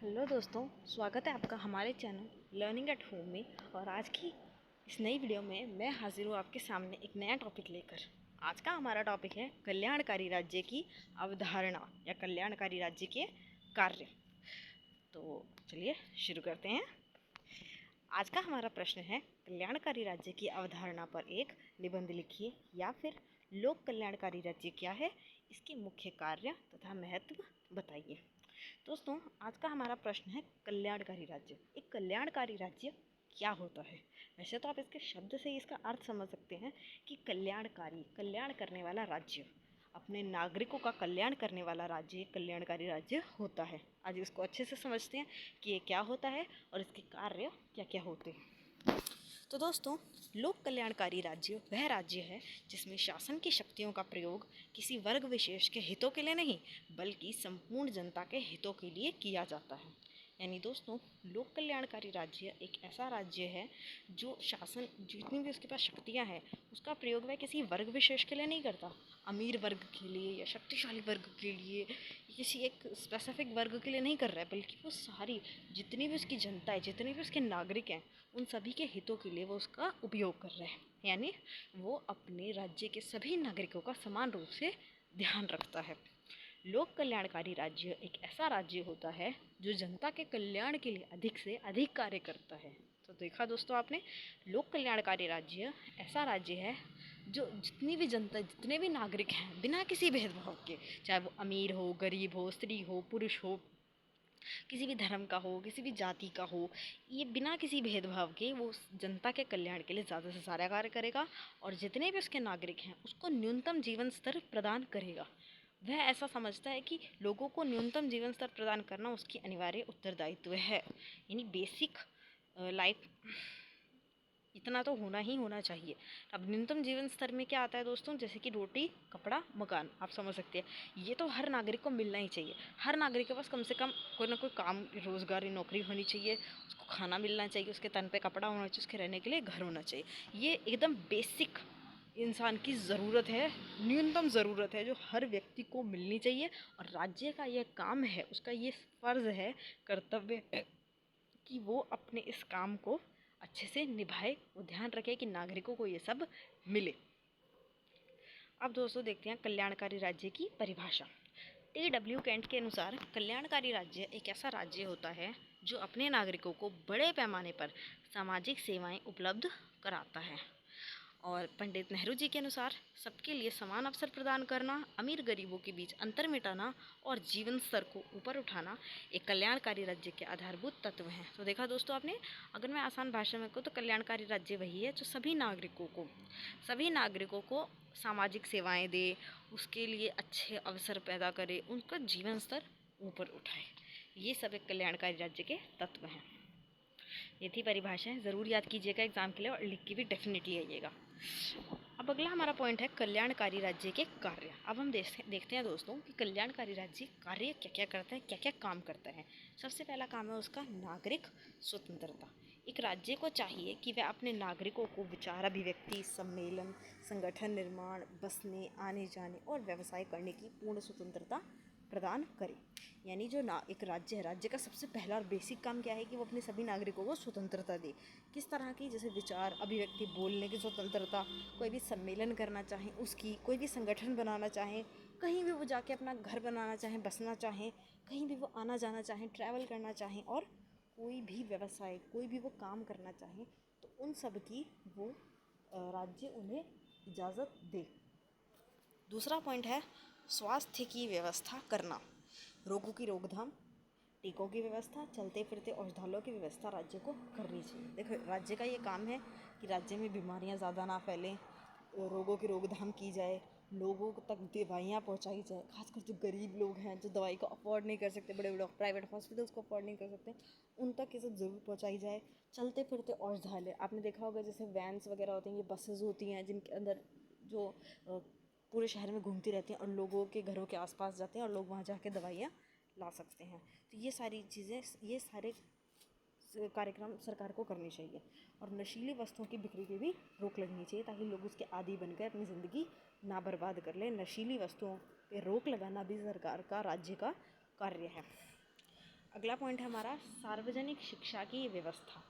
Hello दोस्तों, स्वागत है आपका हमारे चैनल लर्निंग एट होम में। और आज की इस नई वीडियो में मैं हाजिर हूँ आपके सामने एक नया टॉपिक लेकर। आज का हमारा टॉपिक है कल्याणकारी राज्य की अवधारणा या कल्याणकारी राज्य के कार्य। तो चलिए शुरू करते हैं। आज का हमारा प्रश्न है, कल्याणकारी राज्य की अवधारणा पर एक निबंध लिखिए या फिर लोक कल्याणकारी राज्य क्या है, इसके मुख्य कार्य तथा महत्व बताइए। दोस्तों, आज का हमारा प्रश्न है कल्याणकारी राज्य। एक कल्याणकारी राज्य क्या होता है? वैसे तो आप इसके शब्द से ही इसका अर्थ समझ सकते हैं कि कल्याणकारी, कल्याण करने वाला राज्य, अपने नागरिकों का कल्याण करने वाला राज्य एक कल्याणकारी राज्य होता है। आज इसको अच्छे से समझते हैं कि ये क्या होता है और इसके कार्य क्या क्या होते हैं। तो दोस्तों, लोक कल्याणकारी राज्य वह राज्य है जिसमें शासन की शक्तियों का प्रयोग किसी वर्ग विशेष के हितों के लिए नहीं, बल्कि संपूर्ण जनता के हितों के लिए किया जाता है। यानी दोस्तों, लोक कल्याणकारी राज्य एक ऐसा राज्य है जो शासन, जितनी भी उसके पास शक्तियां हैं, उसका प्रयोग वह किसी वर्ग विशेष के लिए नहीं करता, अमीर वर्ग के लिए या शक्तिशाली वर्ग के लिए, किसी एक स्पेसिफिक वर्ग के लिए नहीं कर रहा है, बल्कि वो सारी जितनी भी उसकी जनता है, जितने भी उसके नागरिक हैं, उन सभी के हितों के लिए वो उसका उपयोग कर रहे हैं। यानी वो अपने राज्य के सभी नागरिकों का समान रूप से ध्यान रखता है। लोक कल्याणकारी राज्य एक ऐसा राज्य होता है जो जनता के कल्याण के लिए अधिक से अधिक कार्य करता है। तो देखा दोस्तों आपने, लोक कल्याणकारी राज्य ऐसा राज्य है जो जितनी भी जनता, जितने भी नागरिक हैं, बिना किसी भेदभाव के, चाहे वो अमीर हो, गरीब हो, स्त्री हो, पुरुष हो, किसी भी धर्म का हो, किसी भी जाति का हो, ये बिना किसी भेदभाव के वो जनता के कल्याण के लिए ज़्यादा से ज़्यादा कार्य करेगा और जितने भी उसके नागरिक हैं उसको न्यूनतम जीवन स्तर प्रदान करेगा। वह ऐसा समझता है कि लोगों को न्यूनतम जीवन स्तर प्रदान करना उसकी अनिवार्य उत्तरदायित्व है। यानी बेसिक लाइफ इतना तो होना चाहिए। अब न्यूनतम जीवन स्तर में क्या आता है दोस्तों? जैसे कि रोटी, कपड़ा, मकान, आप समझ सकते हैं। ये तो हर नागरिक को मिलना ही चाहिए। हर नागरिक के पास कम से कम कोई ना कोई काम, रोजगार, नौकरी होनी चाहिए, उसको खाना मिलना चाहिए, उसके तन पे कपड़ा होना चाहिए, उसके रहने के लिए घर होना चाहिए। ये एकदम बेसिक इंसान की ज़रूरत है, न्यूनतम ज़रूरत है जो हर व्यक्ति को मिलनी चाहिए। और राज्य का यह काम है, उसका ये फ़र्ज़ है, कर्तव्य है कि वो अपने इस काम को अच्छे से निभाए, वो ध्यान रखे कि नागरिकों को ये सब मिले। अब दोस्तों देखते हैं कल्याणकारी राज्य की परिभाषा। T.W. केंट के अनुसार कल्याणकारी राज्य एक ऐसा राज्य होता है जो अपने नागरिकों को बड़े पैमाने पर सामाजिक सेवाएं उपलब्ध कराता है। और पंडित नेहरू जी के अनुसार सबके लिए समान अवसर प्रदान करना, अमीर गरीबों के बीच अंतर मिटाना और जीवन स्तर को ऊपर उठाना एक कल्याणकारी राज्य के आधारभूत तत्व हैं। तो देखा दोस्तों आपने, अगर मैं आसान भाषा में कहूँ तो कल्याणकारी राज्य वही है जो सभी नागरिकों को सामाजिक सेवाएं दे, उसके लिए अच्छे अवसर पैदा करे, उनका जीवन स्तर ऊपर उठाए। ये सब एक कल्याणकारी राज्य के तत्व हैं। ये थी परिभाषाएं, ज़रूर याद कीजिएगा एग्जाम के लिए और लिख के भी डेफिनेटली आइएगा। अब अगला हमारा पॉइंट है कल्याणकारी राज्य के कार्य। अब हम देखते हैं दोस्तों कि कल्याणकारी राज्य कार्य क्या क्या करता है, क्या क्या काम करता है। सबसे पहला काम है उसका नागरिक स्वतंत्रता। एक राज्य को चाहिए कि वह अपने नागरिकों को विचार अभिव्यक्ति, सम्मेलन, संगठन निर्माण, बसने, आने जाने और व्यवसाय करने की पूर्ण स्वतंत्रता प्रदान करे। यानी जो एक राज्य है, राज्य का सबसे पहला और बेसिक काम क्या है कि वो अपने सभी नागरिकों को स्वतंत्रता दे। किस तरह की? जैसे विचार अभिव्यक्ति, बोलने की स्वतंत्रता, कोई भी सम्मेलन करना चाहें उसकी, कोई भी संगठन बनाना चाहें, कहीं भी वो जाके अपना घर बनाना चाहें, बसना चाहें, कहीं भी वो आना जाना चाहें, ट्रैवल करना चाहें, और कोई भी व्यवसाय, कोई भी वो काम करना चाहें, तो उन सब की वो राज्य उन्हें इजाज़त दे। दूसरा पॉइंट है स्वास्थ्य की व्यवस्था करना। रोगों की रोकथाम, टीकों की व्यवस्था, चलते फिरते औषधालयों की व्यवस्था राज्य को करनी चाहिए। देखो, राज्य का ये काम है कि राज्य में बीमारियां ज़्यादा ना फैलें, रोगों की रोकथाम की जाए, लोगों तक दवाइयाँ पहुंचाई जाए। खासकर जो गरीब लोग हैं, जो दवाई को अफोर्ड नहीं कर सकते, बड़े बड़े प्राइवेट हॉस्पिटल्स को अफोर्ड नहीं कर सकते, उन तक ये सब ज़रूर पहुंचाई जाए। चलते फिरते औषधालय, आपने देखा होगा जैसे वैन्स वगैरह होती हैं, ये बसेज होती हैं जिनके अंदर जो पूरे शहर में घूमती रहती हैं और लोगों के घरों के आसपास जाते हैं और लोग वहाँ जाके दवाइयाँ ला सकते हैं। तो ये सारी चीज़ें, ये सारे कार्यक्रम सरकार को करनी चाहिए। और नशीली वस्तुओं की बिक्री पे भी रोक लगनी चाहिए ताकि लोग उसके आदी बनकर अपनी ज़िंदगी ना बर्बाद कर लें। नशीली वस्तुओं पे रोक लगाना भी सरकार का, राज्य का कार्य है। अगला पॉइंट है हमारा सार्वजनिक शिक्षा की व्यवस्था।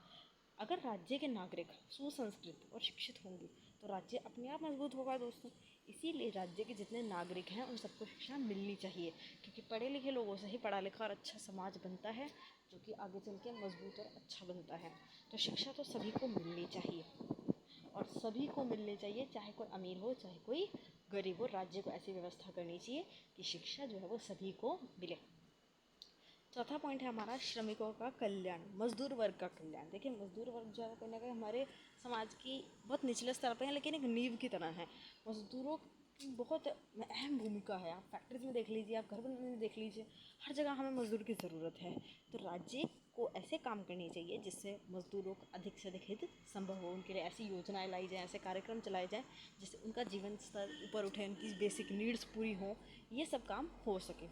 अगर राज्य के नागरिक सुसंस्कृत और शिक्षित होंगे तो राज्य अपने आप मजबूत होगा दोस्तों। इसीलिए राज्य के जितने नागरिक हैं उन सबको शिक्षा मिलनी चाहिए, क्योंकि पढ़े लिखे लोगों से ही पढ़ा लिखा और अच्छा समाज बनता है, जो कि आगे चल के मजबूत और अच्छा बनता है। तो शिक्षा तो सभी को मिलनी चाहिए, और सभी को मिलनी चाहिए, चाहे कोई अमीर हो चाहे कोई गरीब हो। राज्य को ऐसी व्यवस्था करनी चाहिए कि शिक्षा जो है वो सभी को मिले। चौथा पॉइंट है हमारा श्रमिकों का कल्याण, मजदूर वर्ग का कल्याण। देखिए मजदूर वर्ग जो है कहीं ना कहीं हमारे समाज की बहुत निचले स्तर पर है, लेकिन एक नींव की तरह है। मजदूरों की बहुत अहम भूमिका है। आप फैक्ट्रीज में देख लीजिए, आप घर बनाने में देख लीजिए, हर जगह हमें मजदूर की ज़रूरत है। तो राज्य को ऐसे काम करने चाहिए जिससे मजदूरों को अधिक से अधिक हित संभव हो। उनके लिए ऐसी योजनाएं लाई जाएँ, ऐसे कार्यक्रम चलाए जाएँ जिससे उनका जीवन स्तर ऊपर उठे, उनकी बेसिक नीड्स पूरी हों, ये सब काम हो सके।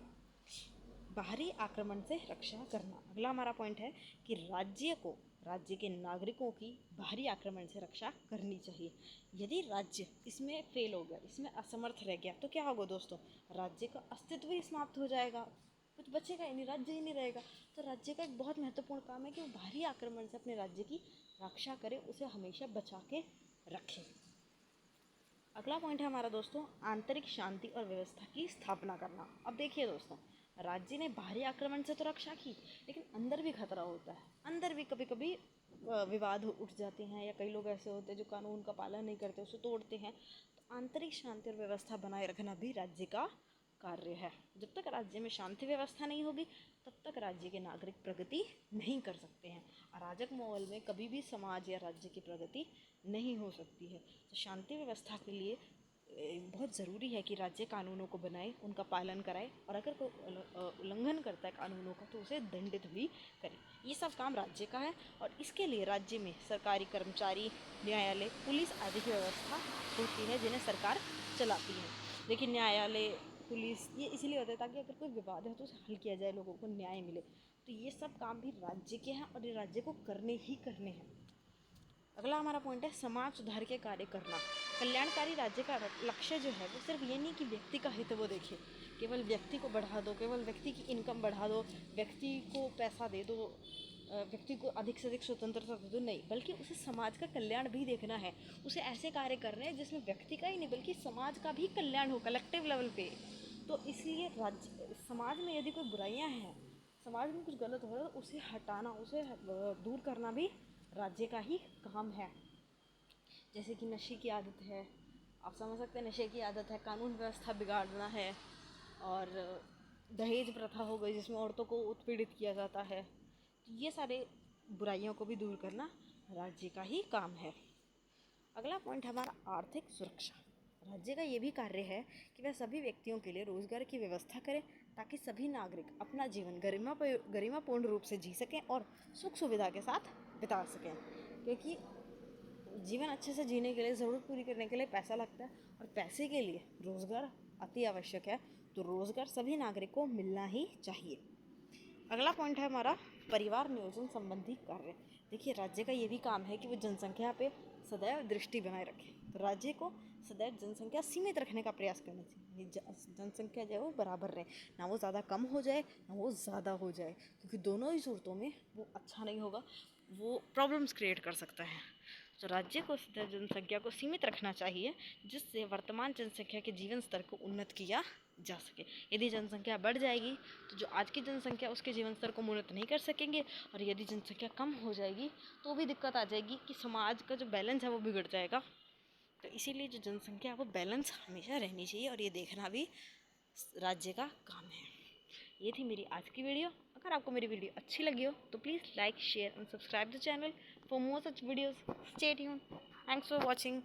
बाहरी आक्रमण से रक्षा करना। अगला हमारा पॉइंट है कि राज्य के नागरिकों की बाहरी आक्रमण से रक्षा करनी चाहिए। यदि राज्य इसमें फेल हो गया, इसमें असमर्थ रह गया, तो क्या होगा दोस्तों? राज्य का अस्तित्व ही समाप्त हो जाएगा, कुछ बचेगा ही नहीं, राज्य ही नहीं रहेगा। तो राज्य का एक बहुत महत्वपूर्ण काम है कि वो बाहरी आक्रमण से अपने राज्य की रक्षा करे, उसे हमेशा बचा के रखे। अगला पॉइंट है हमारा दोस्तों आंतरिक शांति और व्यवस्था की स्थापना करना। अब देखिए दोस्तों, राज्य ने बाहरी आक्रमण से तो रक्षा की, लेकिन अंदर भी खतरा होता है। अंदर भी कभी कभी विवाद उठ जाते हैं, या कई लोग ऐसे होते हैं जो कानून का पालन नहीं करते, उसे तोड़ते हैं। तो आंतरिक शांति और व्यवस्था बनाए रखना भी राज्य का कार्य है। जब तक राज्य में शांति व्यवस्था नहीं होगी तब तक राज्य के नागरिक प्रगति नहीं कर सकते हैं। अराजक माहौल में कभी भी समाज या राज्य की प्रगति नहीं हो सकती है। तो शांति व्यवस्था के लिए बहुत ज़रूरी है कि राज्य कानूनों को बनाए, उनका पालन कराए, और अगर कोई उल्लंघन करता है कानूनों का तो उसे दंडित भी करे। ये सब काम राज्य का है, और इसके लिए राज्य में सरकारी कर्मचारी, न्यायालय, पुलिस आदि की व्यवस्था होती है जिन्हें सरकार चलाती है। देखिए न्यायालय, पुलिस ये इसलिए होता है ताकि अगर कोई विवाद है तो उसे हल किया जाए, लोगों को न्याय मिले। तो ये सब काम भी राज्य के हैं और ये राज्य को करने ही करने हैं। अगला हमारा पॉइंट है समाज सुधार के कार्य करना। कल्याणकारी राज्य का लक्ष्य जो है वो सिर्फ ये नहीं कि व्यक्ति का हित वो देखे, केवल व्यक्ति को बढ़ा दो, केवल व्यक्ति की इनकम बढ़ा दो, व्यक्ति को पैसा दे दो, व्यक्ति को अधिक से अधिक स्वतंत्रता दे दो, नहीं, बल्कि उसे समाज का कल्याण भी देखना है। उसे ऐसे कार्य करने हैं जिसमें व्यक्ति का ही नहीं बल्कि समाज का भी कल्याण हो, कलेक्टिव लेवल पे। तो इसलिए राज्य समाज में यदि कोई बुराइयां हैं, समाज में कुछ गलत हो रहा है, तो उसे हटाना, उसे दूर करना भी राज्य का ही काम है। जैसे कि नशे की आदत है, आप समझ सकते हैं, नशे की आदत है, कानून व्यवस्था बिगाड़ना है, और दहेज प्रथा हो गई जिसमें औरतों को उत्पीड़ित किया जाता है। तो ये सारे बुराइयों को भी दूर करना राज्य का ही काम है। अगला पॉइंट हमारा आर्थिक सुरक्षा। राज्य का ये भी कार्य है कि वह सभी व्यक्तियों के लिए रोजगार की व्यवस्था करे, ताकि सभी नागरिक अपना जीवन गरिमापूर्ण रूप से जी सकें और सुख सुविधा के साथ बिता सकें। क्योंकि जीवन अच्छे से जीने के लिए, ज़रूरत पूरी करने के लिए पैसा लगता है, और पैसे के लिए रोज़गार अति आवश्यक है। तो रोज़गार सभी नागरिक को मिलना ही चाहिए। अगला पॉइंट है हमारा परिवार नियोजन संबंधी कार्य। देखिए राज्य का ये भी काम है कि वो जनसंख्या पे सदैव दृष्टि बनाए रखे। तो राज्य को सदैव जनसंख्या सीमित रखने का प्रयास करना चाहिए। जनसंख्या जो है वो बराबर रहे, ना वो ज़्यादा कम हो जाए ना वो ज़्यादा हो जाए, क्योंकि दोनों ही सूरतों में वो अच्छा नहीं होगा, वो प्रॉब्लम्स क्रिएट कर सकता है। तो राज्य को सदैव जनसंख्या को सीमित रखना चाहिए, जिससे वर्तमान जनसंख्या के जीवन स्तर को उन्नत किया जा सके। यदि जनसंख्या बढ़ जाएगी तो जो आज की जनसंख्या उसके जीवन स्तर को उन्नत नहीं कर सकेंगे, और यदि जनसंख्या कम हो जाएगी तो भी दिक्कत आ जाएगी कि समाज का जो बैलेंस है वो बिगड़ जाएगा। तो इसीलिए जो जनसंख्या है वो बैलेंस हमेशा रहनी चाहिए, और ये देखना भी राज्य का काम है। ये थी मेरी आज की वीडियो। अगर आपको मेरी वीडियो अच्छी लगी हो तो please like, share and subscribe the channel for more such videos. Stay tuned. Thanks for watching.